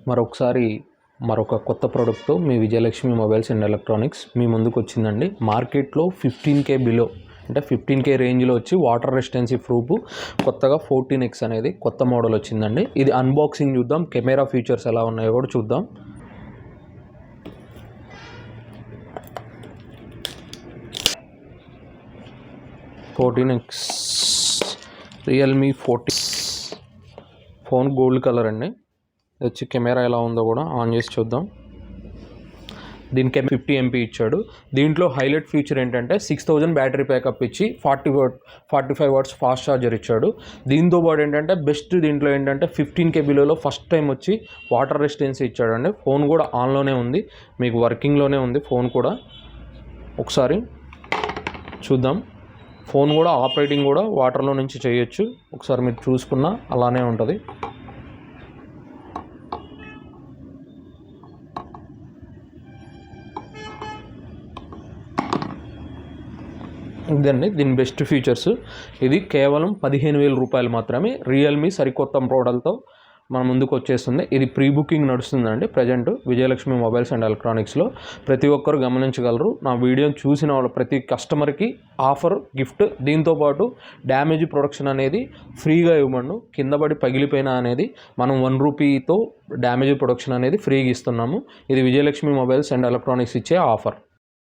మరొకసారి మరొక కొత్త ప్రోడక్ట్తో మీ విజయలక్ష్మి మొబైల్స్ అండ్ ఎలక్ట్రానిక్స్ మీ ముందుకు వచ్చిందండి. మార్కెట్లో 15K బిలో అంటే 15K రేంజ్లో వచ్చి వాటర్ రెసిస్టెన్సీ ప్రూఫ్ కొత్తగా 14X అనేది కొత్త మోడల్ వచ్చిందండి. ఇది అన్బాక్సింగ్ చూద్దాం, కెమెరా ఫీచర్స్ ఎలా ఉన్నాయో కూడా చూద్దాం. రియల్మీ 14 ఫోన్ గోల్డ్ కలర్ అండి. వచ్చి కెమెరా ఎలా ఉందో కూడా ఆన్ చేసి చూద్దాం. దీనికి 50 MP ఇచ్చాడు. దీంట్లో హైలైట్ ఫీచర్ ఏంటంటే 6000 బ్యాటరీ బ్యాకప్ ఇచ్చి 45 వాట్స్ ఫాస్ట్ ఛార్జర్ ఇచ్చాడు. దీంతో పాటు ఏంటంటే బెస్ట్ దీంట్లో ఏంటంటే 15K బిలోలో ఫస్ట్ టైం వచ్చి వాటర్ రెసిస్టెన్సీ ఇచ్చాడండి. ఫోన్ కూడా ఆన్లోనే ఉంది, మీకు వర్కింగ్లోనే ఉంది ఫోన్ కూడా. ఒకసారి చూద్దాం. ఫోన్ కూడా ఆపరేటింగ్ కూడా వాటర్లో నుంచి చేయొచ్చు. ఒకసారి మీరు చూసుకున్నా అలానే ఉంటుంది. ఇదండి దీని బెస్ట్ ఫీచర్స్. ఇది కేవలం 15,000 రూపాయలు మాత్రమే. రియల్మీ సరికొత్త మోడల్తో మన ముందుకు వచ్చేస్తుంది. ఇది ప్రీ బుకింగ్ నడుస్తుందండి ప్రజెంట్ విజయలక్ష్మి మొబైల్స్ అండ్ ఎలక్ట్రానిక్స్లో. ప్రతి ఒక్కరు గమనించగలరు. నా వీడియోని చూసిన వాళ్ళు ప్రతి కస్టమర్కి ఆఫర్ గిఫ్ట్. దీంతోపాటు డ్యామేజ్ ప్రొడక్షన్ అనేది ఫ్రీగా ఇవ్వమను. కింద పడి పగిలిపోయినా అనేది మనం 1 రూపీతో డ్యామేజ్ ప్రొడక్షన్ అనేది ఫ్రీగా ఇస్తున్నాము. ఇది విజయలక్ష్మి మొబైల్స్ అండ్ ఎలక్ట్రానిక్స్ ఇచ్చే ఆఫర్.